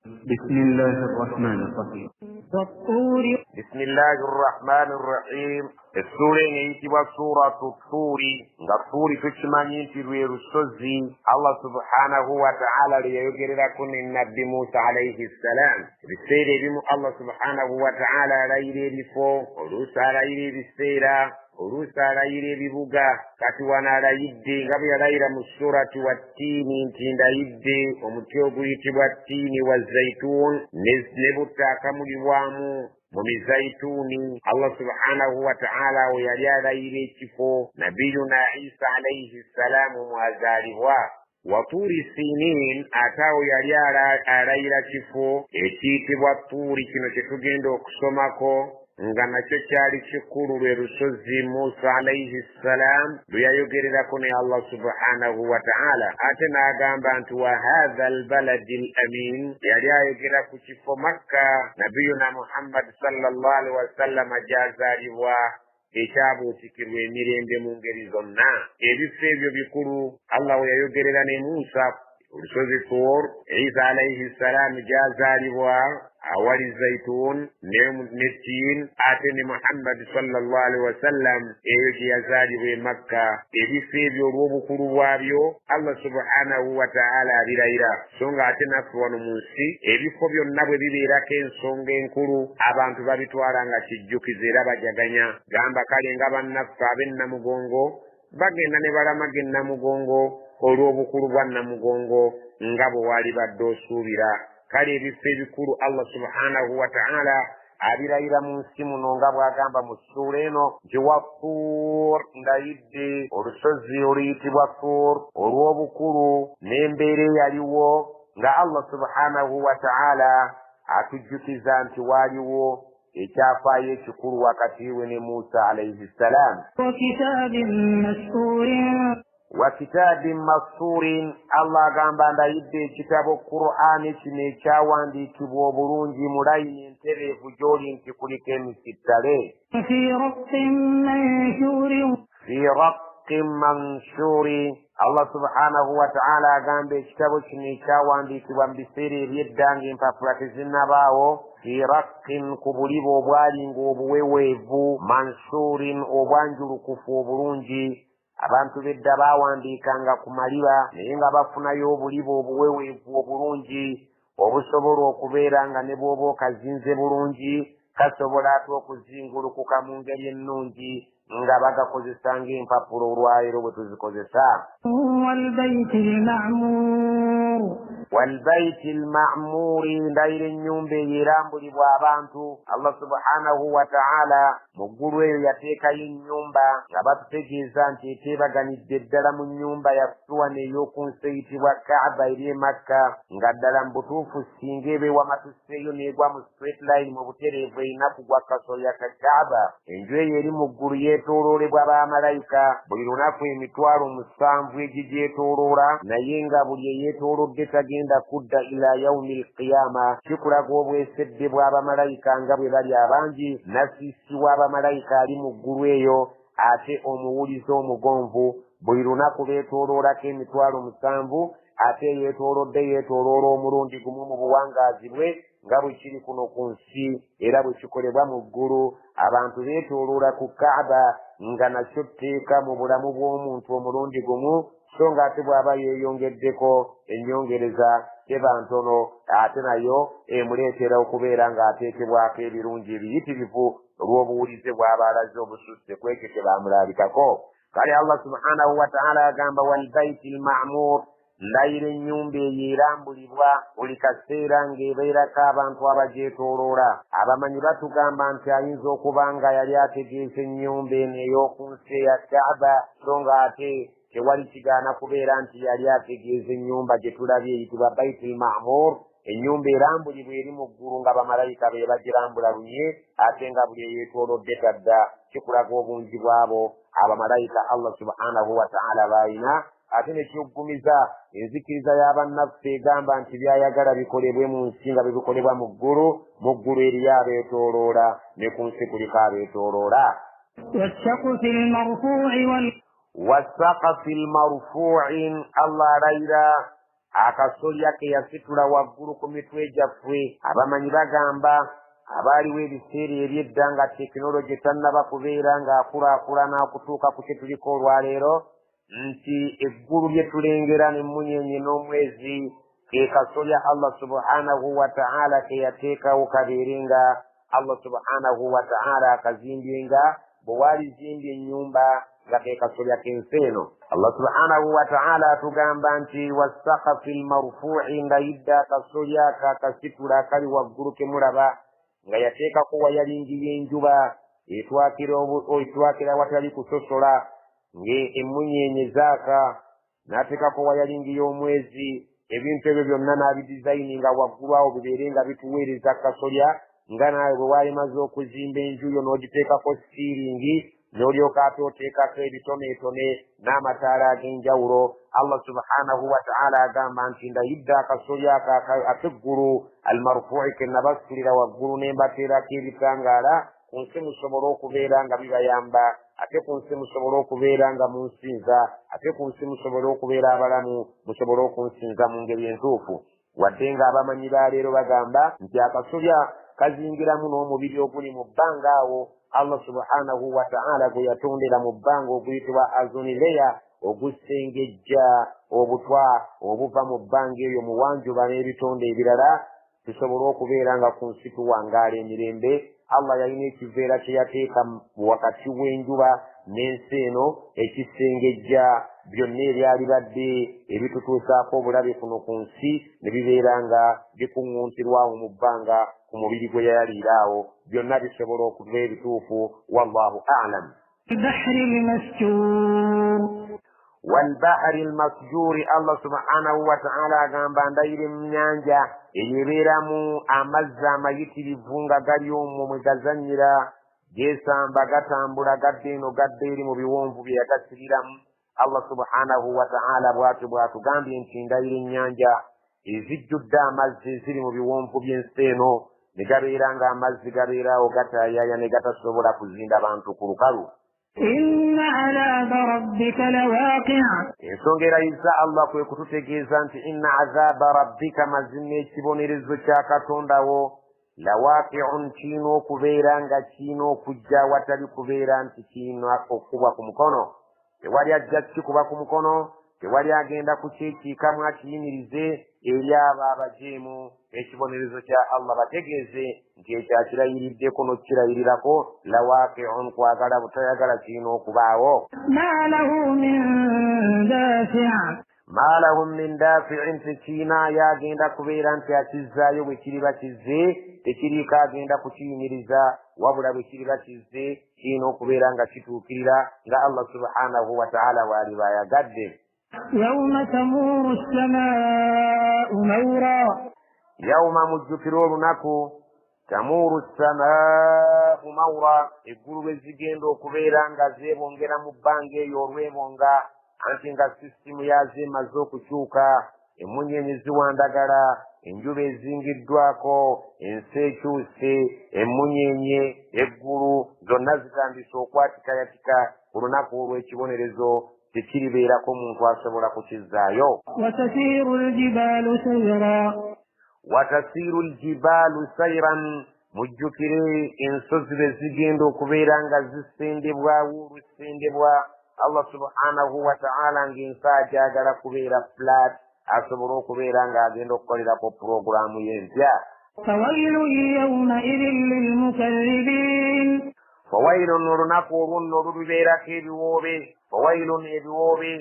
بسم الله الرحمن الرحيم. والطور. بسم الله الرحمن الرحيم. السورة نيتبا سورة الطور. الطور تشمعني في الرسوزي الله سبحانه وتعالى ليجري لكم النبي موسى عليه السلام. بالسيرة بمو الله سبحانه وتعالى ليلي بفو ورسى ليلي بالسيرة ورسى ليلي ببقى كاتوانا ليدي قبل ليلة مسورة والتين تين ليدي ومتيوبو يتبا التين والزيتون نبتا كمل وامو ومزيتوني الله سبحانه وتعالى ويليا ليلي كفو نبينا عيسى عليه السلام وأزالوا وطور السنين أتاو يليا ليلة كفو اتيتي والطور كنو تتجندو كسوماكو ngana chochari chikuru lwerusozi Musa alayhi salam luyayogerera kune Allah subhanahu wa ta'ala ate nagamba nti wa hadha albaladi alamin yali ayogera ku kifo Makka nabiyuna Muhammad sallallahu alaihi wasallam jazalibwa ekyabuutikirwa emirembe mu ngeri zonna ebifo ebyo bikulu Allah yayogerera ne Musa olusozi Tur Isa alayhi salam jazalibwa awali zaitun netin ateni Muhammad sallallahu alaihi wasallam eyo yazalibwe Makka ebifo ebyo olw'obukulu bwabyo Allah subhanahu wa ta'ala abirayira songa ate naffe wano mu nsi ebifo byonna bwe bibeerako ensonga enkulu abantu babitwala nga kijjukiza era bajaganya gamba kale nga bannaffe ab'ennamugongo bagenda ne balamaga ennamugongo olw'obukulu bwa nnamugongo nga bwe wali badde osuubira kale ebifo ebikulu Allah subhanahu wa ta'ala abirayira mu nsi muno nga bw'agamba mu ssuula eno nti Wattur ndayidde olusozi oluyitibwa Tur olw'obukulu n'embeera eyaliwo nga Allah subhanahu wa ta'ala atujjukiza nti waaliwo ekyafaayo ekikulu wakati we ne Musa alayhi salam. Wa kitabin masurin Allah agamba ndayidde ekitabo Qur'ani kino ekyawandiikibwa obulungi mu layini entereevu gy'oli nti kuliko emisittale fi raqqin manshuri Allah subhanahu wa ta'ala agamba ekitabo kino ekyawandiikibwa mu biseera eby'edda ng'empapula tezinnabaawo fi raqqin ku buliba obwalinga obuweweevu manshurin obwanjulukufu obulungi abantu bedda bawandiikanga ku maliba naye nga bafunayo obuliba obuweweevu obulungi obusobola okubeera nga ne bw'oba okazinze bulungi kasobola ate okuzingulukuka mu ngeri ennungi nga bagakozesa ng'empapula olwaleero bwe tuzikozesa. Walbaiti alma'muri ndayira ennyumba eyo erambulibwa abantu Allah subhanahu wa ta'ala mu ggulu eyo yateekayo ennyumba nga batutegeeza nti eteebaganidde ddala mu nnyumba yaffe n'ey'oku nsi eyitibwa Kaaba eri e Makka nga ddala mu butuufu singa eba ewamatusseeyo n'egwa mu straight line mu butereevu erina kugwa kasolya ka Kaaba enju eyo eri mu ggulu yeetooloolebwa bamalayika buli lunaku emitwalo 7 egigyetooloola naye nga buli eyeetoolodde tagenda kudda ila yaumi alqiyama kikulaga obwesedde bw'abamalayika nga bwe bali abangi nasiisi w'abamalayika ali mu ggulu eyo ate omuwuliza omugonvu buli lunaku beetooloolako emitwalo 7 ate yeetooloola omulundi gumu mu buwangaazi bwe nga bwe kiri kuno ku nsi era bwe kikolebwa mu ggulu abantu beetooloola ku Kaaba nga nakyo tteeka mu bulamu bw'omuntu omulundi gumu so nga ate bw'aba yeeyongeddeko ennyongereza teba ntono ate nayo emuleetera okubeera ng'ateekebwako ebirungi ebiyitirivu olw'obuwulize bw'aba alaze obususse kwekyo kye baamulabikako kale Allah subhanahu wa ta'ala agamba walbaiti alma'mur ndayira ennyumba eyo erambulibwa buli kaseera ng'ebeerako abantu abagyetooloola abamanyi batugamba nti ayinza okuba nga yali ategeeza ennyumba eno ey'oku nsi eya Kaaba so nga ate tewali kigaana kubeera nti yali ategeeza ennyumba gye tulabye eyitibwa Baitul Ma'mur ennyumba erambulibwa eri mu ggulu nga bamalayika be bagirambula lunye ate nga buli eyeetoolodde tadda kikulaga obungi bwabo abamalayika Allah subhanahu wa ta'ala bayina ate nekyoggumiza enzikiriza y'abannaffe egamba nti byayagala bikolebwe mu nsi nga bibikolebwa mu ggulu eriyo abeetooloola ne ku nsi kuliko abeetooloola. wasaqfi almarfuu'i Allah alayira akasolya ke yasitula waggulu ku mitwe gyaffe. Abamanyi bagamba abaaliwo ebiseera eby'edda nga tekinologi tannaba kubeera ng'akulaakulana okutuuka ku kye tuliko olwaleero, nti eggulu lye tulengera n'emmunyeenye n'omwezi ke kasolya Allah subhanahu wa ta'ala ke yateekawo kabeere nga Allah subhanahu wa ta'ala akazimbye nga bwe waalizimbye ennyumba nga ke kasolya k'ensi eno. Allah subhanahu wa ta'ala atugamba nti wassaqafi lmarfuu'i nga yidda akasolya kakasitula akali waggulu ke mulaba nga yateekako wayalingi y'enjuba etwakira watali kusosola ng'emmunyeenye zaaka, n'ateekako wayalingi y'omwezi. Ebintu ebyo byonna n'abidizayininga waggulu awo bibeere nga bituweereza kasolya, nga naawe bwe waalimaze okuzimba enju yo n'ogiteekako siiringi n'olyoka ate oteekako ebitoneetone n'amataala ag'enjawulo. Allah subhanahu wa ta'ala agamba nti ndayidde akasolya ak'eggulu almarfuu'i ke nabasulira waggulu ne mbateerako ebitangaala ku nsi musobole okubeera nga bibayamba, ate ku nsi musobole okubeera nga munsinza, ate ku nsi musobole okubeera abalamu musobole okunsinza mu ngeri entuufu. Wadde nga abamanyi ba leero bagamba nti akasolya kazingiramu n'omubiri oguli mu bbanga awo Allah subhanahu wa ta'ala gwe yatondera mu bbanga oguyitibwa azonileya ogusengejja obutwa obuva mu bbanga eyo mu wanjuba n'ebitonde ebirala tusobole okubeera nga ku nsi tuwangaala emirembe. Allah yalina ekiveera kye yateeka wakati w'enjuba n'ensi eno ekisengejja byonna ebyali badde ebitutuusaako obulabe kuno ku nsi ne bibeera nga bikuŋŋuntirwawo mu bbanga ku mubiri gwe yayaliiraawo, byonna bisobola okuba ebituufu. Wallahu a'lam. والبحر المسجور الله سبحانه وتعالى agamba ndayire mu nnyanja eyebeeramu amazzi amayitirivu nga gali omwo mwe gazanyira geesamba gatambula gadde eno gadde eri mu biwonvu bye yagasiriramu. Allah subhanahu wa ta'ala bw'atyo bw'atugambye nti ndayire ennyanja ezijjudde amazzi eziri mu biwonvu by'ensi eno ne gabeera ng'amazzi gabeeraawo gataayaaya ne gatasobola kuzinda bantu ku lukalu. إن عذاب ربك لواقع. ensonga erayisa Allah kwe kututegeeza nti inna azaba rabbika mazima ekibonerezo kya katondawo lawaqi'un kiina okubeera nga kiina okujja watali kubeera nti kiina okubwa ku mukono. Tewali ajja kikuba ku mukono, tewali agenda kukyekiikamu akiyimirize eri abo abajeemu. Ekibonerezo kya Allah bategeeze nti ekyakirayiriddeko n'okukirayirirako lawaqi'un kwagala butayagala kiina okubaawo. ما له من دافع. ما لهم من دافع tekiina yagenda kubeera nti akizzaayo bwe kiriba kizze, tekiriiko agenda kukiyimiriza, wabula bwe kiriba kizze kiina okubeera nga kituukirira nga Allah subhanahu wa ta'ala bw'ali bayagadde. يوم تمور السماء مورا. Yawma mujjukira olunaku tamuuru samaa'u mawra, eggulu bwe zigenda okubeera nga zeebongera mu bbanga eyo olwebonga, anti nga sisitimu yazo emaze okukyuka, emmunyeenye ziwandagala, enjuba ezingiddwako, ensi ekyuse, emmunyeenye, eggulu zonna zitandise okwatikayatika. Olunaku olw'ekibonerezo tekiribeerako muntu asobola kukizzaayo. وتسير الجبال سيرا. watasiru ljibaalu sayran, mujjukire ensozi bwe zigenda okubeera nga zisendebwawo olusendebwa. Allah subhanahu wa ta'ala ng'ensi agyagala kubeera flat, asobole okubeera ng'agenda okukolerako puroguramu y'empya. فويل يومئذ للمكذبين. fawailun olunaku olwo nno lulibeerako ebiwoobe, fawailun ebiwoobe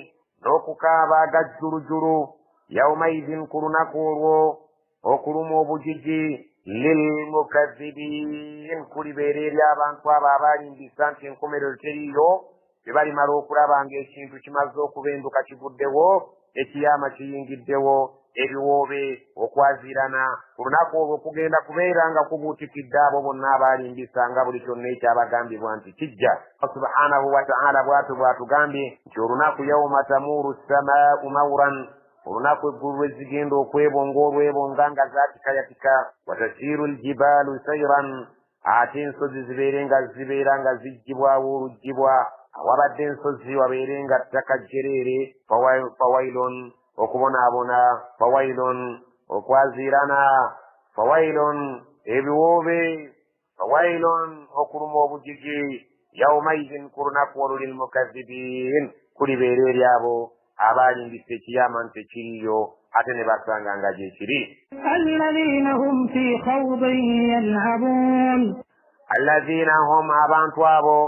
n'okukaaba agajjulujulu, yawmaidin ku lunaku olwo okuluma obujiji, lilmukazzibiin kulibeera eri abantu abo abalimbisa nti enkomerero teriiyo, tebalimala okulaba ng'ekintu kimaze okubenduka kivuddewo, ekiyama kiyingiddewo, ebiwoobe okwaziirana. Ku lunaku olwo kugenda kubeera nga kubuutikidde abo bonna abalimbisa nga buli kyonna ekyabagambibwa nti kijja. Subhanahu wa ta'ala bw'atyo bw'atugambye nti olunaku yawma tamuuru samaa'u mawran, olunaku eggulu lwe zigenda okwebonga olwebonga nga zaatikayatika. Watasiiru ljibaalu sayran, ate ensozi zibeera nga ziggyibwawo oluggibwa, awabadde ensozi wabeere nga ttaka jjereere. Fawailun okubonaabona fawailun okwazirana fawailun ebiwoobe fawailun okuluma obujiji yaumaidin ku lunaku olwo lilmukazibin kulibeera eri abo abaalingisa ekiyama nti tekiriyo ate ne basanga nga gyekiri الذين هم في خوض يلعبون allazina hum abantu abo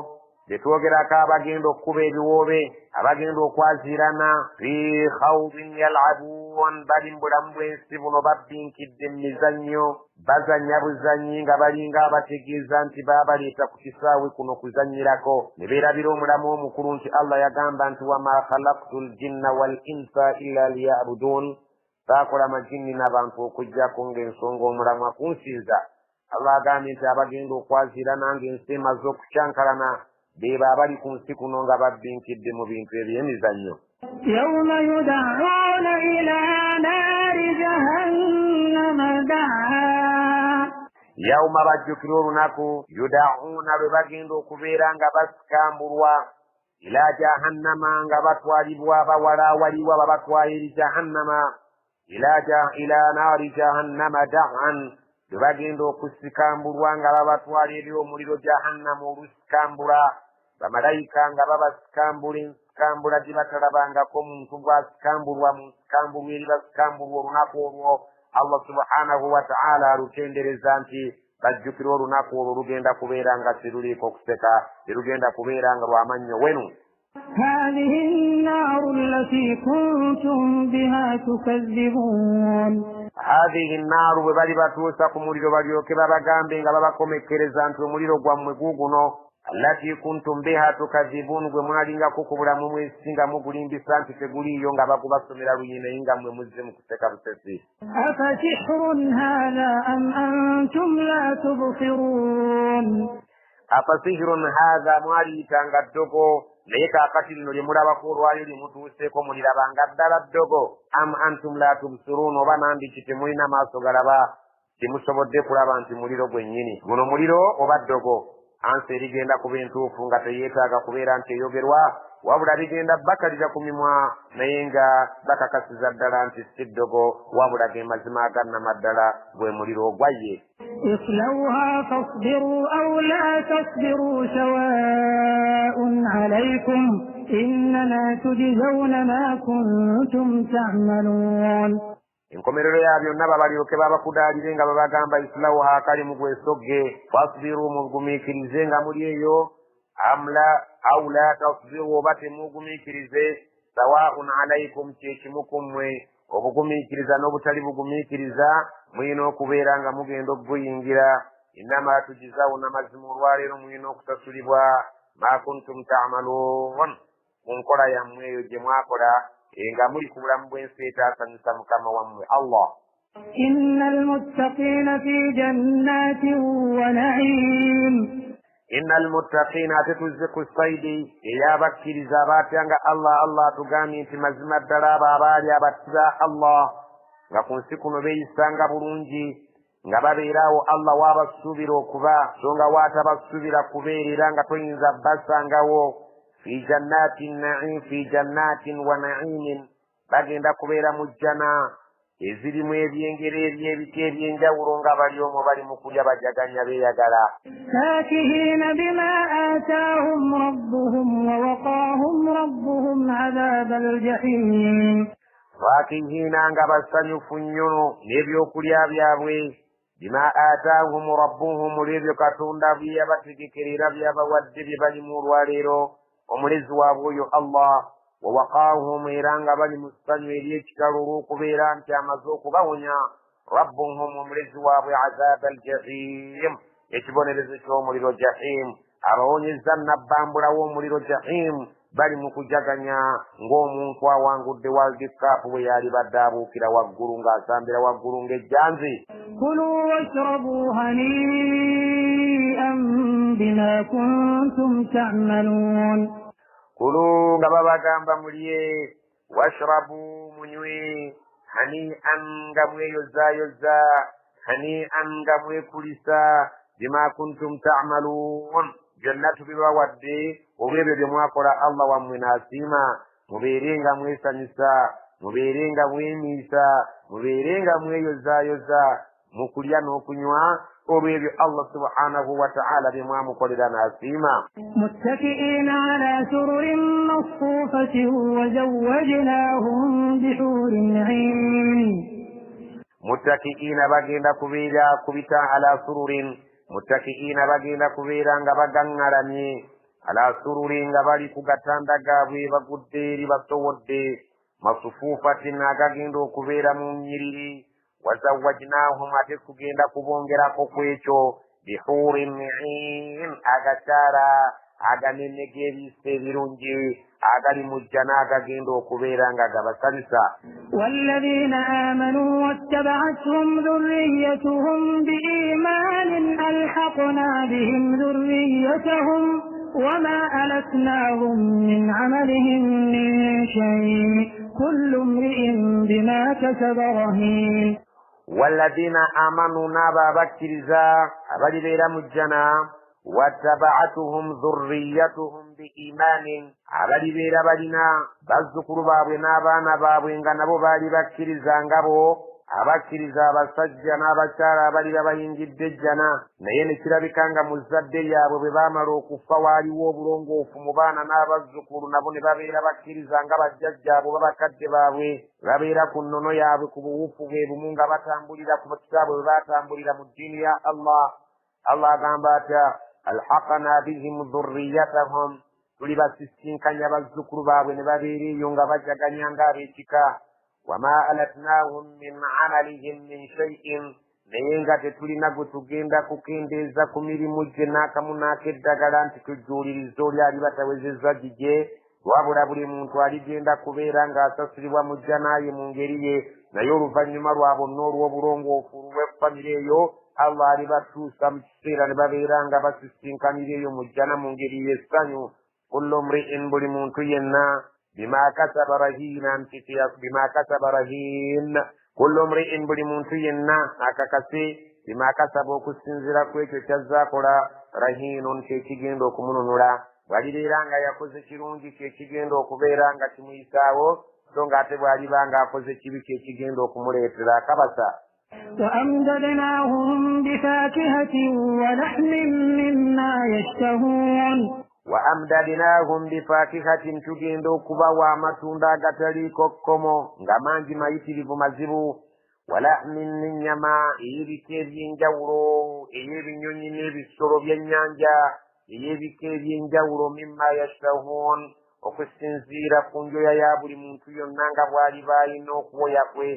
betwogerako abagenda okukuba ebiwoobe abagenda okwazirana fi khawdin yalabun bali mu bulamu bw'ensi buno babbinkidde mu mizannyo bazannya buzannyi nga balinga abategeeza nti baabaleeta ku kisaawe kuno kuzannyirako ne beerabira omulamu omukulu nti allah yagamba nti wama khalaqtu ljinna wal insa illa liyabudun baakola amajinni n'abantu okuggyako ng'ensonga omulamu akunsinza allah agambye nti abagenda okwazirana ng'ensi emaze okucyankalana beeba abali ku nsi kuno nga babbinkidde mu bintu eby'emizannyo يوم يدعون إلى نار جهنم دعا yauma bajjukira olunaku yudauna lwe bagenda okubeera nga basikambulwa ila jahannama nga batwalibwa bawalaawalibwa babatwala eri jahannama ila naari jahannama da'an lwe bagenda okusikambulwa nga babatwala eri omuliro jahannama olusikambula bamalayika nga babasikambula ensikambula gye batalabangako muntu bwasikambulwa mu nsikambulwa eri basikambulwa olunaku olwo allah subhanahu wa ta'ala alutendereza nti bajjukira olunaku olwo lugenda kubeera nga siruliiko kuseka terugenda kubeera nga lwamannyo wenu هذه النار التي كنتم بها تكذبون hadhihi nnaaru bwe bali batuusa ku muliro balyoke babagambe nga babakomekkereza nti omuliro gwammwe guuguno allati kuntum biha tukadhibun gwe mwalingako ku bulamu mw'ensi nga mugulimbisa nti teguliiyo nga bagubasomera luyinayi nga mmwe muzze mu kuseka busesi أفسحر هذا أم أنتم لا تبصرون afasihirun haadha mwaliyitanga ddogo naye kaakati lino lye mulabako olwali limutuuseeko mulirabanga ddala ddogo am antum la tubsiruun oba nandiki temulina maaso galaba temusobodde kulaba nti muliro gwennyini guno muliro oba ddogo ansi erigenda kuba entuufu nga teyeetaaga kubeera nti eyogerwa wabula ligenda bakalira ku mimwa naye nga bakakasiza ddala nti si ddogo wabula ge mazima agannama ddala gwe muliro ogwayye اصلوها فاصبروا أو لا تصبروا سواء عليكم إنما تجزون ما كنتم تعملون enkomerero ya byonna babalyoke babakudaalire nga babagamba isilawuha akalimu gwesogge fasbiru mugumiikirize nga muli eyo au la tasbiru oba temugumiikirize sawaun alaikum kyekimu ku mmwe obugumiikiriza n'obutali bugumiikiriza muyina okubeera nga mugenda okuguyingira innama tujizawuna mazima olwaleero muyina okusasulibwa ma kuntum ta'maluun ku nkola yammwe eyo gye mwakola nga muli ku bulamu bw'ensi etaasanyusa mukama wammwe allah إن المتقين في جنات ونعيم inna almuttaqina ate tuzze ku saidi ey'abakkiriza abatyanga allah tugambye nti mazima ddala abo abaali abattira allah nga ku nsi kuno beeyisanga bulungi nga babeeraawo allah waabasuubira okuba so nga waatabasuubira kubeerera nga toyinza basangawo fi jannatin wa na'imin bagenda kubeera mu jjana ezirimu ebyengero eby'ebiti eby'enjawulo nga bali omwo bali mu kulya bajaganya beeyagala فاكهين بما آتاهم ربهم ووقاهم ربهم عذاب الجحيم faakihina nga basanyufu nnyo n'ebyokulya byabwe bima ataahum rabbuhum olw'ebyo katonda bye yabategekerera byabawadde bye balimu olwaleero omulezi waabwe oyo allah wawaqaahum era nga bali mu ssanyu ery'ekitalo olw'okubeera nti amaze okubawonya rabbuhum omulezi waabwe azaaba aljahim ekibonerezo ky'omuliro jahim abawonyeza nabbambulawo omuliro jahim bali mu kujaganya ng'omuntu awangudde world cup bwe yali badde abuukira waggulu ng'asambira waggulu ng'ejjanzi كلوا واشربوا هنيئا بما كنتم تعملون kulu nga babagamba mulye washrabu munywe hani'an nga mweyozaayoza hani'an nga mwekulisa bima kuntum ta'maluun byonna tubibawadde olw'ebyo bye mwakola allah wammwe n'asiima mubeere nga mwesanyusa mubeerenga mwemiisa mubeerenga mweyozaayoza mu kulya n'okunywa olw'ebyo Allah subhanahu wa ta'ala bye mwamukolera n'asiima. متكئين على سرر مصفوفة وزوجناهم بحور عين. muttakiina bagenda kubeera kubita ala sururin muttakiina bagenda kubeera nga bagaŋŋalamye ala sururin nga bali ku gatanda gaabwe bagudde eri basowodde masufuufatin agagenda okubeera mu nnyiriri wazawwajnaahum ate tugenda kubongerako ku ekyo bihuurin iin agakyala aganene g'ebiisa ebirungi agali mu jjana agagenda okubeera nga gabasalisa. والذين آمنوا واتبعتهم ذريتهم بإيمان ألحقنا بهم ذريتهم وما ألتناهم من عملهم من شيء كل امرئ بما كسب رهين. والذين آمنوا نابا بكرزا أبدي بيرا مجنا واتبعتهم ذريتهم بإيمان أبدي بيرا بدنا بذكر بابو نابانا بابو إنغا نبو بالي بكرزا نغبو abakkiriza abasajja n'abakyala abali babayingidde ejjana naye ne kirabikanga mu zadde yaabwe bwe baamala okufa waaliwo obulongoofu mu baana n'abazzukulu nabo ne babeera bakkiriza nga bajjajjaabwe babakadde baabwe babeera ku nnono yaabwe ku buwufu bwe bumu nga batambulira ku kitaabwe bwe baatambulira mu ddiini ya Allah agamba atya alhaqana bihim dhurriyatahum tuli basisinkanya bazzukulu baabwe ne babeera eyo nga bajaganya ng'ab'ekika wama alatnahum min amalihim min shay'in naye nga tetulina gwe tugenda kukendeeza ku mirimu gye n'akamu n'akeddagala nti tujjuuliriza oli ali batawezezza gigye wabula buli muntu aligenda kubeera ng'asasulibwa mu jjanaaye mu ngeri ye naye oluvannyuma lwa bonna olw'obulongoofu lw'effamire eyo Allah alibatuusa mu kiseera ne babeera nga basisinkanira eyo mu jjana mu ngeri y'essanyu. kullu mri'in buli muntu yenna bima kasaba rahin kullu mri'in buli muntu yenna akakase bima kasaba okusinziira ku ekyo kyazaakola rahinun kyekigenda okumununula bw'alibeera nga yakoze kirungi kyekigenda okubeera nga kimuyisaawo so ng'ate bw'aliba ng'akoze kibi kyekigenda okumuleetera akabasa. وأمددناهم بفاكهة ولحم مما يشتهون. وأمددناهم بفاكهة تجند كبا ومتوندا غتريكو كومو غمانجي مايتيريفو مازيبو ولحم من نياما يبيكي بينجاورو يبينيوني نبيسورو بينيانجا يبيكي بينجاورو مما يشتهون okusinziira ku njoya ya buli muntu yonna nga bw'ali baalina okwoya kwe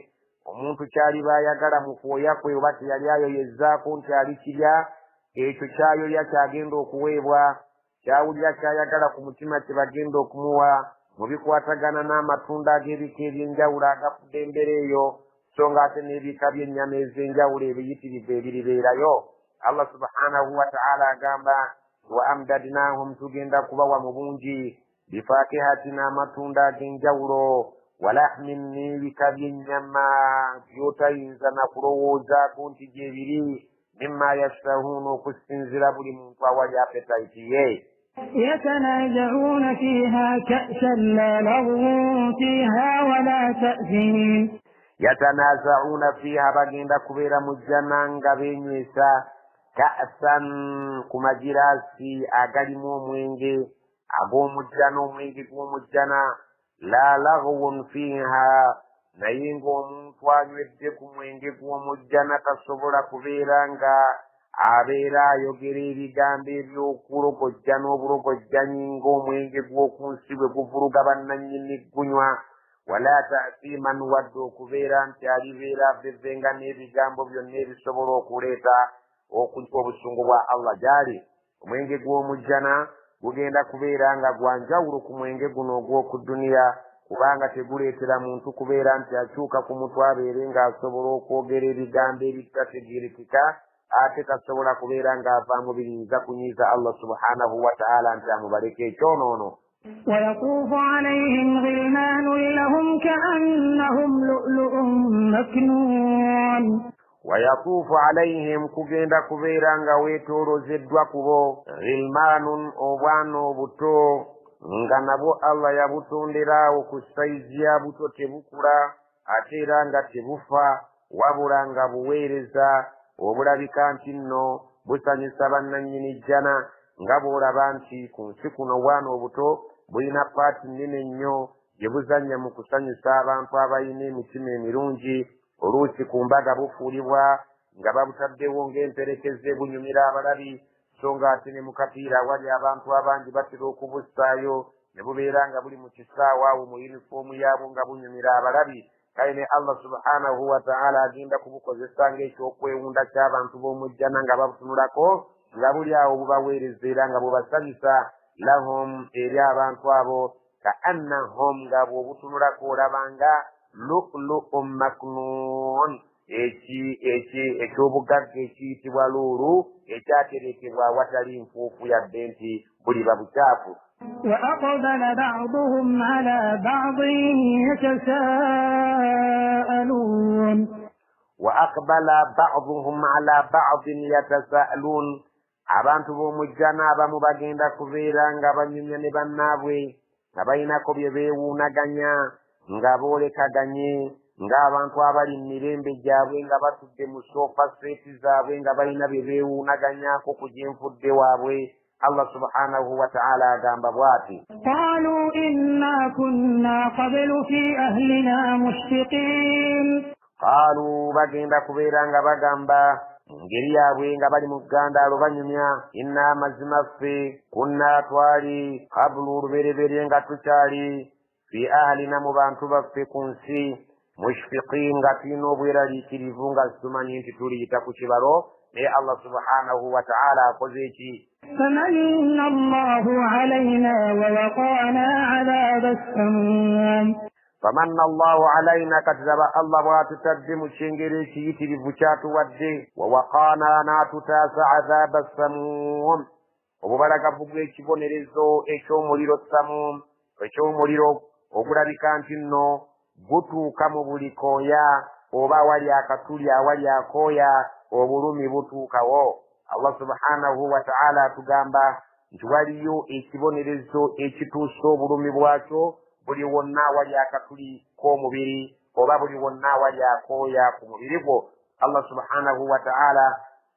omuntu kyali baayagala mu kwoya kwe oba teyali ayoyezzaako nti alikirya ekyo kyayoya kyagenda okuweebwa kyawulira kyayagala ku mutima kye bagenda okumuwa mu bikwatagana n'amatunda ag'ebika eby'enjawulo agafudde embera eyo so ng'ate n'ebika by'ennyama ez'enjawulo ebiyitirivu ebiribeerayo. Allah subhanahu wa ta'ala agamba wa amdadnahum tugenda kubawa mu bungi bifakihatin amatunda ag'enjawulo walahmin n'ebika by'ennyama by'otayinza na kulowoozaako nti gyebiri mimma yashtahun okusinzira buli muntu awali appetite ye. يتنازعون فيها كأسا لا لغو فيها ولا تأثيم. يتنازعون فيها bagenda kubeera mu jjana nga beenywesa ka'san ku magiraasi agalimu omwenge ag'omujjana omwenge gw'omujjana la laghwun fiha naye ng'omuntu anywedde ku mwenge gw'omujjana tasobola kubeera nga abeera ayogera ebigambo eby'okulogojja n'obulogojjanyi ng'omwenge gw'oku nsi bwe guvuluga bannannyini gunywa wala ta'siman wadde okubeera nti alibeera avevvenga n'ebigambo byonna ebisobola okuleeta obusungu bwa Allah gy'ali. omwenge gw'omujjana gugenda kubeera nga gwanjawulo ku mwenge guno ogw'oku duniya kubanga teguleetera muntu kubeera nti akyuka ku mutwe abeere ng'asobola okwogera ebigambo ebitategeerekeka ate tasobola kubeera ng'avaamu biyinza kunyiiza Allah subhanahu wa ta'ala nti amubaleko ekyonoono. ويطوف عليهم غلمان لهم كأنهم لؤلؤ مكنون. ويطوف عليهم kugenda kubeera nga weetoolozeddwa kubo ghilmaanun obwana obuto nga nabo Allah yabutonderawo ku saizi ya buto tebukula ate era nga tebufa wabula nga buweereza obulabika nti nno busanyusa bannannyini jjana nga bw'olaba nti ku nsi kuno obwana obuto bulina paati nnene nnyo gye buzannya mu kusanyusa abantu abalina emitima emirungi oluusi ku mbaga bufuulibwa nga babutaddewo ng'emperekeze bunyumira abalabi so ng'ate ne mu kapiira wali abantu abangi batera okubussaayo ne bubeera nga buli mu kisaawa awo mu yunifoomu yaabwo nga bunyumira abalabi kale ne Allah subhanahu wa ta'ala agenda kubukozesa ng'ekyokwewunda ky'abantu b'omujjana nga babutunulako nga buli awo bubaweereza era nga bubasanyusa lahum eri abantu abo kaannahum nga bw'obutunulako olabanga lu'lu'un maknuun ekyobugagga ekiyitibwa luulu ekyaterekebwa awatali nfuufu yadde nti buliba bukyafu. وأقبل بعضهم على بعض يتساءلون وأقبل بعضهم على بعض يتساءلون abantu b'omujjana abamu bagenda kubeera nga banyumya ne bannaabwe nga balinako bye beewuunaganya nga boolekaganye ng'abantu abali mu mirembe gyabwe nga batudde mu sofa seeti zaabwe nga balina bye beewuunaganyako ku gy'enfudde waabwe. Allah subhanahu wa ta'ala agamba bw'ati قالوا إنا كنا قبل في أهلنا مشفقين قالوا bagenda kubeera nga bagamba ngeri yaabwe nga bali mu ggandaalo banyumya inna mazima ffe kunna twali qablu olubereberye nga tukyali fi ahlina mu bantu baffe ku nsi mushfiqin nga tulina obweraliikirivu nga tumanyi nti tuliyita ku kibalo naye Allah subhanahu wa ta'ala akoze eki فمن الله علينا ووقانا عذاب السموم famanna Allahu alaina kataba Allah bw'atutadde mu kyengero ekiyitirivu kyatuwadde wawaqaana n'atutaasa azaba samuum obubalagavu bw'ekibonerezo eky'omuliro samuum eky'omuliro ogulabika nti nno gutuuka mu buli kooya oba awali akatuli awali akooya obulumi butuukawo. Allah subhanahu wa ta'ala atugamba nti waliyo ekibonerezo ekituusa obulumi bwakyo buli wonna awali akatuli k'omubiri oba buli wonna awali akooya ku mubiri gwo. Allah subhanahu wa ta'ala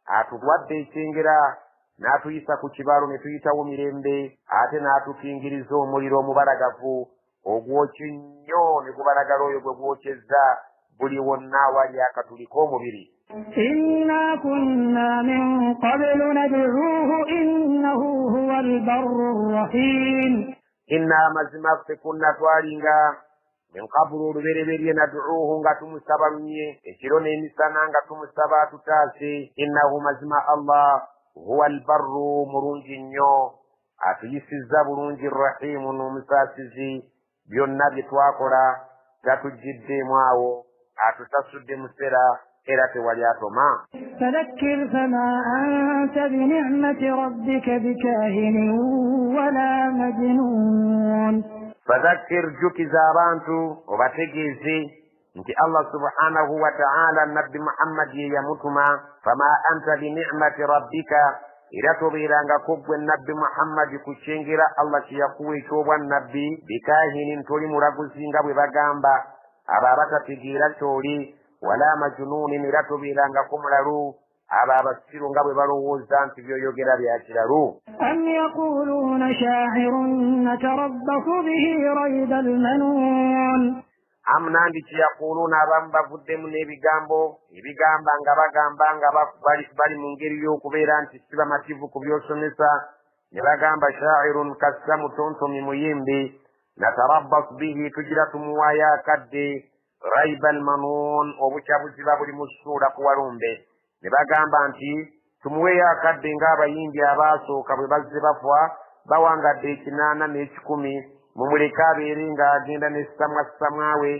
atulwadde ekyengera n'atuyisa ku kibalo ne tuyitawo mirembe ate n'atukingiriza omuliro omubalagavu ogwokya nnyo ne gubalagala oyo gwe gwokyezza buli wonna awali akatuli k'omubiri. إنا كنا من قبل ندعوه إنه هو البر الرحيم inna mazima ffe kunna twalinga min qabulu olubereberye nad'uuhu nga tumusaba lunye ekiro n'emisana nga tumusaba atutaase innahu mazima Allah huwa albarru mulungi nnyo atuyisizza bulungi rahimu n'omusaasizi byonna bye twakola tatujjiddeemu awo atutasudde musera era tewali atoma. فذكر فما أنت بنعمة ربك بكاهن ولا مجنون فذكر جكز abantu obategeeze nti Allah subhanahu wa ta'ala nabbi Muhammad ye yamutuma fama anta bini'mati rabbika era tobeerangako gwe nabbi Muhammad ku kyengera Allah kye yakuwa eky'obwannabbi bikahinin toli mulaguzi nga bwe bagamba abo abatategeera kyoli wala majnuunin era tobeerangako mulalu abo abasiru nga bwe balowooza nti byoyogera bya kiralu. أم يقولون شاعر نتربص به ريب المنون am nandiki yaquluuna abamu bavuddemu n'ebigambo ebigamba nga bagamba nga bali mu ngeri y'okubeera nti si bamativu ku byosomesa ne bagamba shaa'irun kassa mutontomi muyimbi natarabbas bihi tugira tumuwaayo akadde raiba almanuun obukyabuziba buli mu ssuula ku walumbe ne bagamba nti tumuweeyo akadde ng'abayimbi abaasooka bwe bazze bafa bawangadde 8 n'ekikumi mumuleke abeere ng'agenda n'essamwasamwawe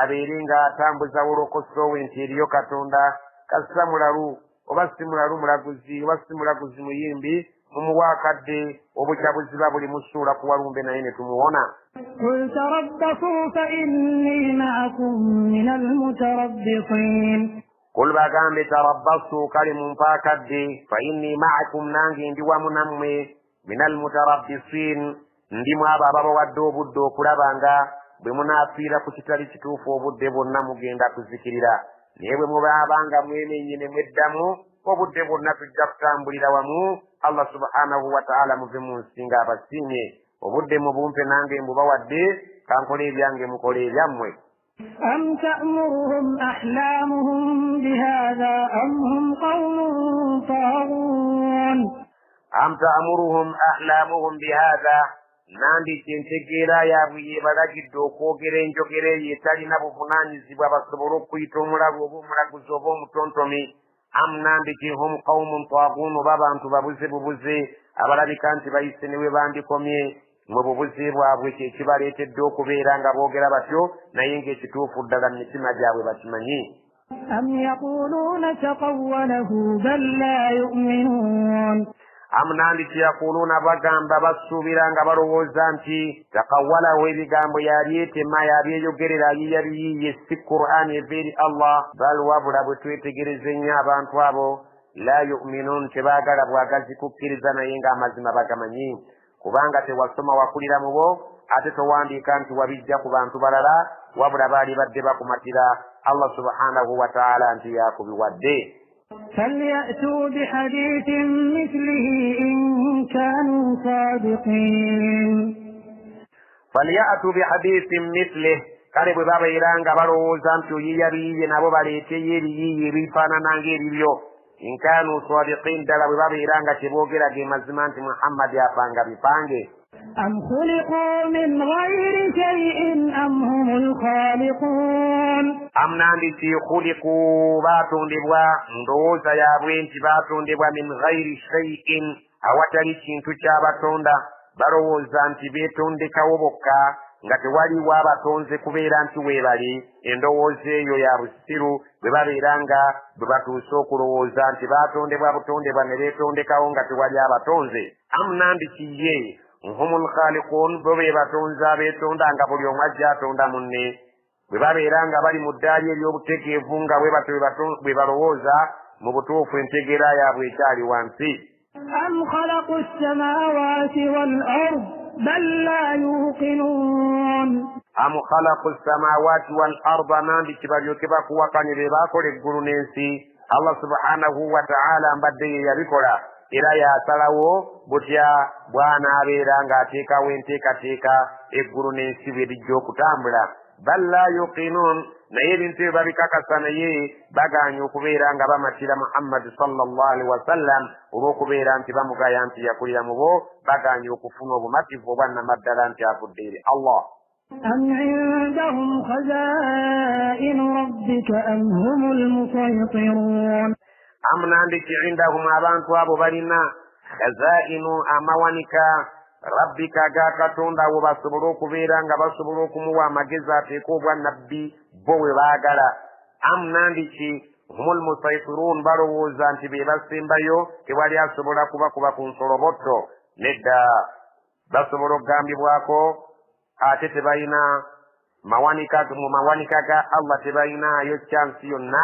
abeere ng'atambuza wolokosowe nti eriyo katonda kassa mulalu oba si mulalu mulaguzi oba si mulaguzi muyimbi mumuwa akadde obukyabuziba buli mu ssuula ku walumbe naye ne tumuwona. قل تربصوا فإني معكم من المتربصين قل bagambe tarabbasu kale mumpa akadde fa inni ma'akum nange ndi wamu nammwe min almutarabbisin ndimu abo ababawadde obudde okulaba nga bwe munaafiira ku kitali kituufu obudde bwonna mugenda kuzikirira naye bwe mubaaba nga mwemenye ne mweddamu obudde bwonna tujja kutambulira wamu Allah subhanahu wa ta'ala muve mu nsi nga abasiimye obudde mubumpe nange mbubawadde kankole ebyange mukole ebyammwe أم تأمرهم أحلامهم بهذا أم هم قوم طاغون أم تأمرهم أحلامهم بهذا nandi kyentegeera yaabwe yebalagidde okwogera enjogera eyo etalina buvunaanyizibwa basobole okuyita omulalu oba omulaguzi oba omutontomi am nandi hum qaumun taaguun oba abantu babuze bubuze abalabika nti bayise ne we bandikomye mwe bubuze bwabwe kyekibaleetedde okubeera nga boogera batyo naye ng'ekituufu ddala mu mitima gyabwe bakimanyi أم يقولون تقوله بل لا يؤمنون am nandi kyeyakuluuna bagamba basuubira nga balowooza nti taqawwalahu ebigambo yabyetema yabyeyogerera yiyabiyiye si qur'ani eva eri Allah bal wabula bwe twetegereze nnyo abantu abo la yu'minuun tebaagala bwagazi kukkiriza naye ng'amazima bagamanyi kubanga tewasoma wakulira mu bo ate towandiika nti wabijja ku bantu balala wabula baali badde bakumatira Allah subhanahu wa ta'ala nti yakubiwadde فليأتوا بحديث مثله إن كانوا صادقين فليأتوا بحديث مثله kale bwe babeera nga balowooza nti oyiyabiyiye nabo baleeteyo ebiyiye ebifaanana ng'ebibyo inkaanu sadiqin ddala bwe babeera nga teboogera ge mazima nti Muhammad apanga bipange أم خلقوا من غير شيء أم هم الخالقون am nandiki khuliqu baatondebwa ndowooza yaabwe nti baatondebwa min ghairi shay'in awatali kintu kyabatonda balowooza nti beetondekawo bokka nga tewaliwo abatonze kubeera nti weebali endowooza eyo ya busiru bwe babeera nga bwe batuuse okulowooza nti baatondebwa butondebwa ne beetondekawo nga tewali abatonze am nandiki ye humul khaliqun bo be batonze abeetonda nga buli omu ajja atonda munne bwe babeera nga bali mu ddaali ery'obutegeevu nga bwe batyo bwe balowooza mu butuufu entegeera yaabwe ekyali wansi أم خلقوا السماوات والأرض بل لا يوقنون am khalaqu samawati wal arda nandiki balyoke bakuwakanye be baakola eggulu n'ensi Allah subhanahu wa ta'ala mbadde ye yabikola era yasalawo butya bwanaabeera ng'ateekawo enteekateeka eggulu n'ensi bwe bijja okutambula bal la yuqinuun naye ebintu ebyo babikakasa naye bagaanye okubeera nga bamatira Muhammad sallallahu alaihi wasallam olw'okubeera nti bamugaya nti yakulira mu bo bagaanye okufuna obumativu obwannamaddala nti avudde eri Allah أم عندهم خزائن ربك أم هم المسيطرون am nandiki indahum abantu abo balina khazainu amawanika rabbika ga katonda wo basobole okubeera nga basobola okumuwa amagezi ateeka obwannabbi bo bwe baagala am nandiki humul musaytirun balowooza nti be basembayo tewali asobola kubakuba ku nsolobotto nedda basobola okugambibwako ate tebalina mu mawanika ga Allah tebalinaayo kyansi yonna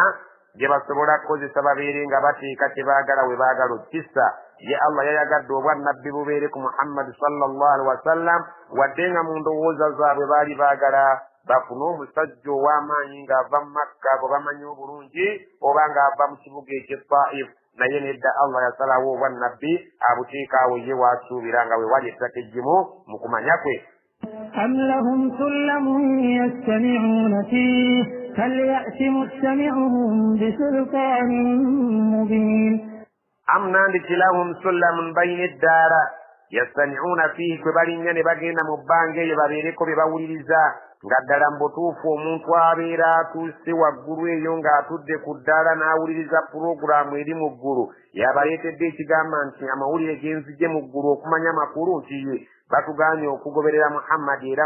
gye basobola kukozesa babeere nga bateeka kye baagala we baagala okukissa ye Allah yayagadde obwannabbi bubeere ku Muhammad sallallahu alaihi wasallam wadde nga mu ndowooza zaabwe baali baagala bafune omusajja ow'amaanyi ng'ava mu Makka bwe bamanyi obulungi oba ng'ava mu kibuga eky'e Taif naye nedda Allah yasalawo obwannabbi abuteeka awo ye wasuubira nga we wali ettaka eggimu mu kumanya kwe أم لهم سلم يستمعون فيه فليأت مستمعهم بسلطان مبين am nandiki lahum sullamun bayna eddaara yastami'uuna fiihi kwe balinnya ne bagenda mu bbanga eyo babeereko bye bawuliriza nga ddala mu butuufu omuntu abeera atuuse waggulu eyo ng'atudde ku ddaala n'awuliriza pulogulaamu eri mu ggulu yabaleetedde ekigamba nti amawulire genzije mu ggulu okumanya makulu nti ye batugaanye okugoberera Muhammad era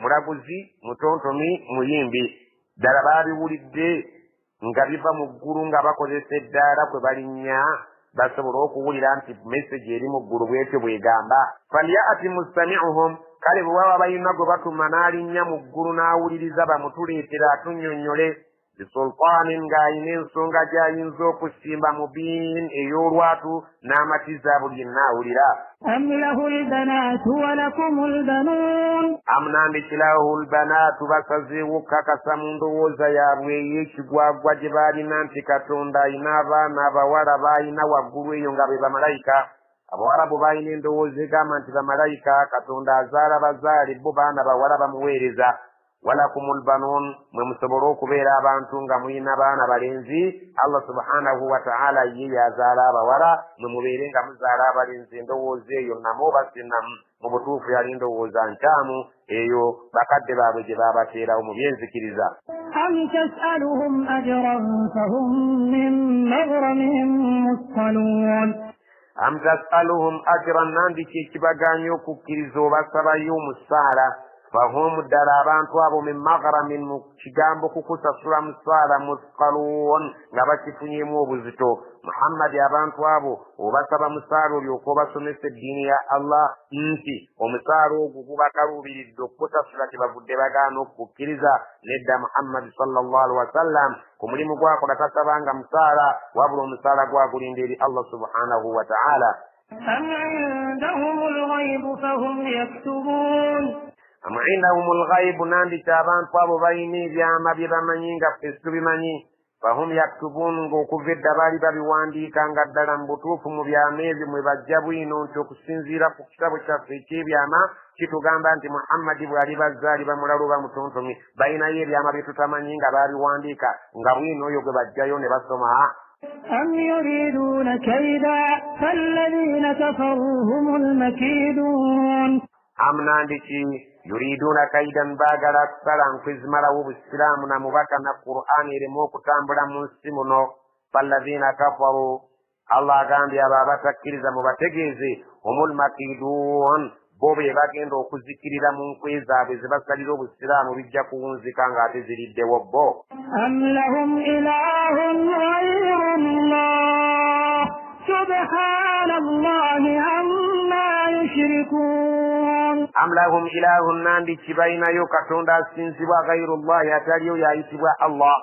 mulaguzi mutontomi muyimbi ddala baabiwulidde nga biva mu ggulu nga bakozesa eddaala kwe balinnya basobola okuwulira nti message eri mu ggulu bwetyo bwegamba falyati mustami'uhum kale bwe baba balina gwe batuma n'alinnya mu ggulu n'awuliriza bamutuleetera atunnyonnyole bisultanin ng'ayina ensonga gy'ayinza okusimba mubiin ey'olwatu n'amatiza buli nnaawulira. أم له البنات ولكم البنون amunandikiraho lbanaatu basazeewo okukakasa mu ndowooza yaabwe ey'ekigwagwa gye baalina nti katonda alina abaana abawala baalina waggulu eyo nga be bamalayika. Abawarabu baalina endowooza egamba nti bamalayika katonda azaala bazaale bo baana bawala bamuweereza. walakumul banuun mwe musobole okubeera abantu nga mulina baana balenzi. Allah subhanahu wa ta'ala ye yazaala abawala mwe mubeere nga muzaala abalenzi. Endowooza eyo namu oba sinnamu mu butuufu yali ndowooza nkyamu eyo bakadde baabwe gye baabateerawo mu byenzikiriza. أم تسألهم أجرا فهم من مغرم مثقلون am tasaluhum ajran nandiki ekibaganya okukkiriza obasabayo omusaala fahum ddala abantu abo min maghramin mu kigambo kukusasula musaala muthqaluun nga bakifunyemu obuzito. Muhammadi abantu abo obasaba musaala olyoka obasomesa eddiini ya Allah nti omusaala ogwo gubakaluubiridde okukusasula kyebavudde bagaana okukkiriza. Nedda Muhammadi sallallahu alaihi wasallam ku mulimu gwakola tasabanga musaala wabula omusaala gwagulinda eri Allah subhanahu wa ta'ala. أم عندهم الغيب فهم يكتبون am indahumul ghaibu nandika abantu abo balina ebyama bye bamanyi nga ffe tubimanyi. Fahum yaktubun ng'okuva edda baali babiwandiika nga ddala mu butuufu mu byama ebyo mwe bajja bwino nti okusinziira ku kitabo kyaffe eky'ebyama kitugamba nti Muhammadi bw'ali bazzaali bamulala oba mutontomi balinayo ebyama bye tutamanyi nga baabiwandiika nga bwino oyo gwe bajjayo ne basoma. أم يريدون كيدا فالذين كفروا هم المكيدون amnandiki yuriduuna kaidan baagala kusala nkwezimalawo obusiraamu na mubaka na Qur'ani eremu okutambula mu nsi muno. falladhina kafaru Allah agambye abo abatakkiriza mubategeeze humul makiduun bo be bagenda okuzikirira mu nkwe zaabwe ze basalira obusiraamu bijja kuwunzika ng'ate ziriddewo bo. أم لهم إله غير الله سبحان الله عما يشركون am lahum ilahun nandiki balinayo katonda asinzibwa ghairullahi ataliyo yayitibwa Allah.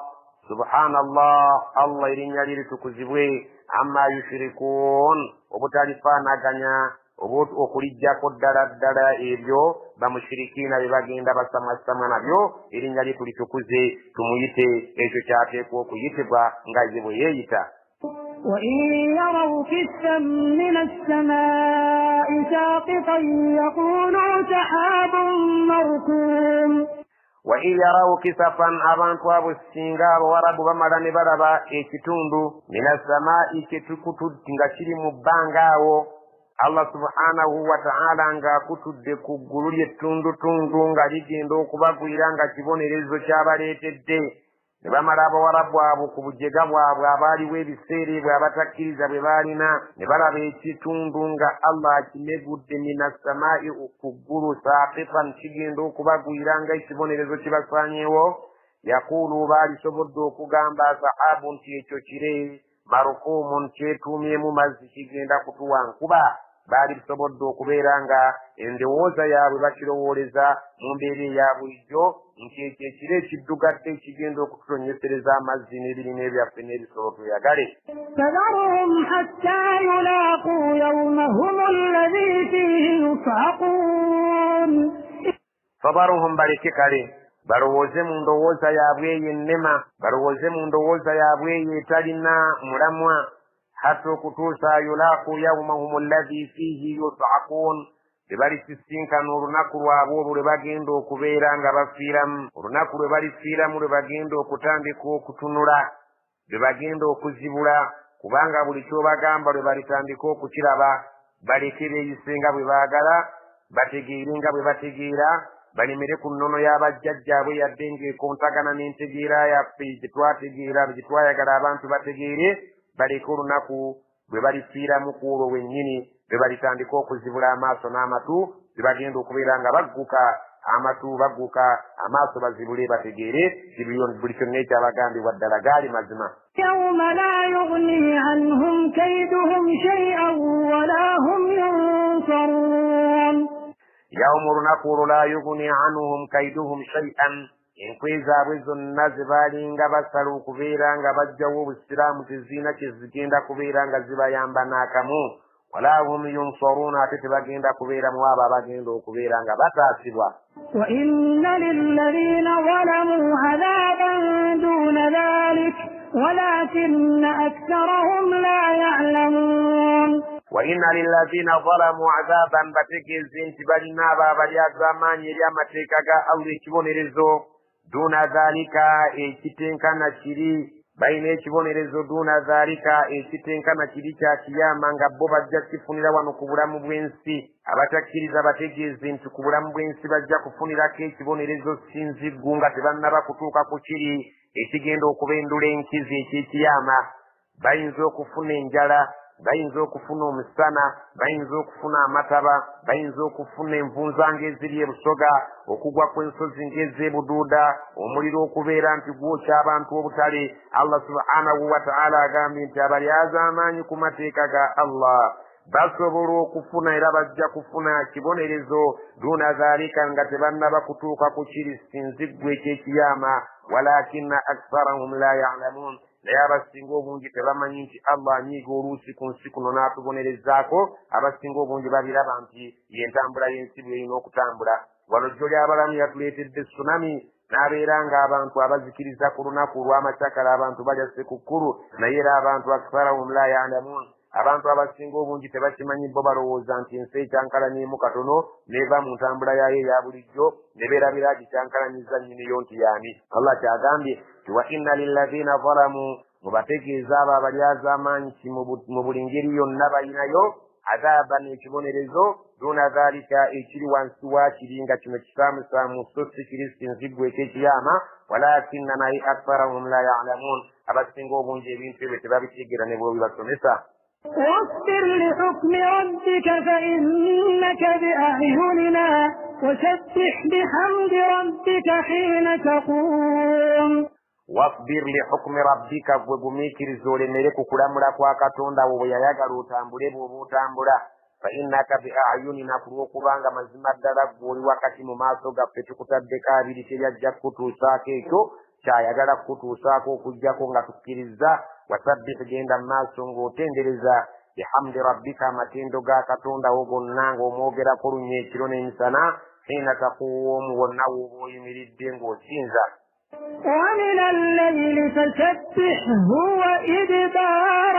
Subhanallah, Allah erinnya lye litukuzibwe. Amma yushirikuun obutalifaanaganya okulijjako ddala ebyo bamushirikiina bye bagenda basamwasamwa nabyo erinnya lye tulitukuze tumuyite ekyo kyateekwa okuyitibwa nga ye bwe yeeyita. وإن يروا كسفا من السماء ساقطا يقولوا سحاب مركوم wa in yaraw kisafan abantu abo singa abawarabu bamala ne balaba ekitundu minasamaa'i kyetukutudde nga kiri mu bbanga awo Allah subhanahu wa ta'ala ng'akutudde ku ggulu ly'ettundutundu nga ligenda okubagwira nga kibonerezo kyabaleetedde. Ne bamala abawarabu abo ku bujega bwabwe abaaliwo ebiseera ebyo abatakkiriza bwe baalina ne balaba ekitundu nga Allah akimegudde minasamaa'i ku ggulu saaqifan kigenda okubagwira nga ekibonerezo kibasaanyeewo. Yakuulu baalisobodde okugamba sahabu nti ekyo kire marukuumun kyetuumyemu mazzi kigenda kutuwa nkuba. Baali bisobodde okubeera nga endowooza yaabwe bakirowooleza mu mbeera eya bulijjo nti ekyo ekire ekiddugadde ekigenda okututonyesereza amazzi n'ebirime byaffe n'ebisolo tuyagale. فذرهم حتى يلاقوا يومهم الذي فيه يصعقون Fadharuhum baleke kale balowooze mu ndowooza yaabwe eyo ennema, balowooze mu ndowooza yaabwe eyo etalina mulamwa hatta okutuusa yulaaqu yawmahum alladhi fiihi yus'aquun bwe balisisinkana olunaku lwabwe olwo lwe bagenda okubeera nga bafiiramu. Olunaku lwe balifiiramu lwe bagenda okutandika okutunula, lwe bagenda okuzibula, kubanga buli ky'obagamba lwe balitandika okukiraba. Baleke beeyise nga bwe baagala, bategeere nga bwe bategeera, balemere ku nnono y'abajjajjaabwe yadde ng'ekontagana n'entegeera yaffe gye twategeera gye twayagala abantu bategeere. Baleke olunaku bwe balifiiramu ku olwo wennyini lwe balitandika okuzibula amaaso n'amatu, bwe bagenda okubeera nga bagguka amatu bagguka amaaso bazibule bategeere buli kyonna ekyabagambibwa ddala gaali mazima. يوم لا يغني عنهم كيدهم شيئا ولا هم ينصرون Yawma olunaku olwo la yughni anhum kaiduhum shay'an enkwe zaabwe zonna ze baalinga basala okubeera nga bajjawo obusiraamu tezirina kye zigenda kubeera nga zibayamba n'akamu wala hum yunsaruuna ate tebagenda kubeeramu abo abagenda okubeera nga bataasibwa وإن للذين ظلموا عذابا دون ذلك ولكن أكثرهم لا يعلمون وإن للذين ظلموا عذابا bategeeze nti balina abo abalyaza amaanyi eri amateeka ga Allah ekibonerezo duna dhalika ekitenkana kiri balina ekibonerezo duna dhalika ekitenkana kiri kya kiyama nga bo bajja kifunira wano ku bulamu bw'ensi abatakkiriza bategeeze nti ku bulamu bw'ensi bajja kufunirako ekibonerezo sinziggu nga tebannaba kutuuka ku kiri ekigenda okubendula enkizi ekyekiyama bayinza okufuna enjala bayinza okufuna omusana bayinza okufuna amataba bayinza okufuna envunza ng'eziri ebusoga okugwa kw'ensozi ng'ez'ebuduuda omuliro okubeera nti gwokya abantu obutale Allah subhanahu wa ta'ala agambye nti abalyaza amaanyi ku mateeka ga Allah basobola okufuna era bajja kufuna kibonerezo duna dhalika nga tebannaba kutuuka ku kiri sinziggwe ekyekiyama walakinna aktharahum la ya'lamun naye abasinga obungi tebamanyi nti Allah anyiiga oluusi ku nsi kuno n'atubonerezaako abasinga obungi babiraba nti y'entambula y'ensi bw'erina okutambula wano jjo ly'abalamu yatuleetedde tsunami n'abeera ng'abantu abazikiriza ku lunaku olw'amacyakala abantu balya sekukkulu naye era abantu aktharahum la ya'lamun abantu abasinga obungi tebakimanyi bo balowooza nti ensi ekyankalanyemu katono neva mu ntambula yayo eya bulijjo ne beerabira gikyankalanyiza nnyiniyo nti yaani Allah kyagambye ti wa inna lilladhina zalamu mubategeeza abo abalyaza amaanyi ki mu buli ngeri yonna balinayo adhaban ekibonerezo duna dhalika ekiri wansi waakiri nga kino kisaamusaamu so si kristi nziggu ekyekiyama walakinna naye aktharahum la ya'lamun abasinga obungi ebintu ebyo tebabitegeera ne bwebibasomesa واصبر لحكم ربك فإنك بأعيننا وسبح بحمد ربك حين تقوم واصبر لحكم ربك gwegumikiriza olemere ku kulamula kwa katonda wo bwe yayagala otambule bw'oba otambula fainnaka biayunina ku lw'okubanga mazima ddala gw'oli wakati mu maaso gaffe tukutaddeko abiri teryajja kukutuusaako ekyo kyayagala kukutuusaako okuggyako nga tukkiriza wasabbih genda mu maaso ng'otendereza bihamdi rabbika amatendo ga katonda wo gonna ng'omwogerako lunya ekiro n'emisana hiina taquumu wonna w'oba oyimiridde ng'osinza ومن الليل فسبحه وإدبار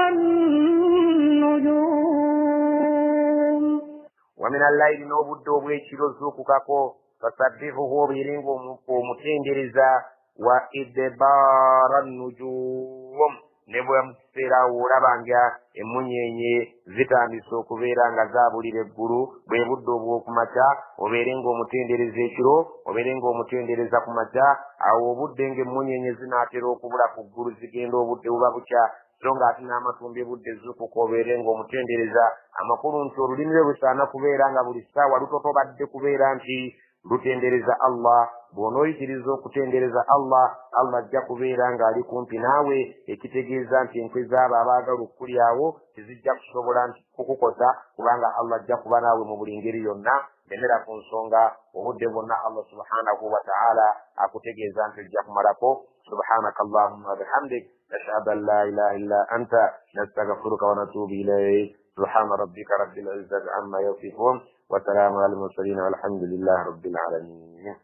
النجوم ومن الليل n'obudde obw'ekiro zuukukako fasabbihuhu obeere ng'omutendereza wa idbaara nujum ne bwe mu kiseera awo olabanga emmunyeenye zitandise okubeera nga zaabulira eggulu bwe budde obw'okumakya obeere ng'omutendereza ekiro obeere ng'omutendereza ku makya awo obudde ng'emmunyeenye zinaatera okubula ku ggulu zigenda obudde buba bukya so ng'ate n'amatumbi budde zuukuka obeere ng'omutendereza amakulu nti olulimi lwe lusaana kubeera nga buli ssaawa lutotobadde kubeera nti lutendereza Allah bw'onooyitiriza okutendereza Allah ajja kubeera ng'ali kumpi naawe ekitegeeza nti enkwe z'abo abaagala okukulyawo tezijja kusobola kukukosa kubanga Allah ajja kuba naawe mu buli ngeri yonna lemera ku nsonga obudde bwonna Allah subhanahu wa ta'ala akutegeeza nti ojja kumalako subhanaka allahumma wabihamdik nashhadu an la ilaha illa anta nastaghfiruka wa natubu ilayk subhana rabbika rabbil izzati amma yasifun wa salamun alal mursalin walhamdulillahi rabbil alamin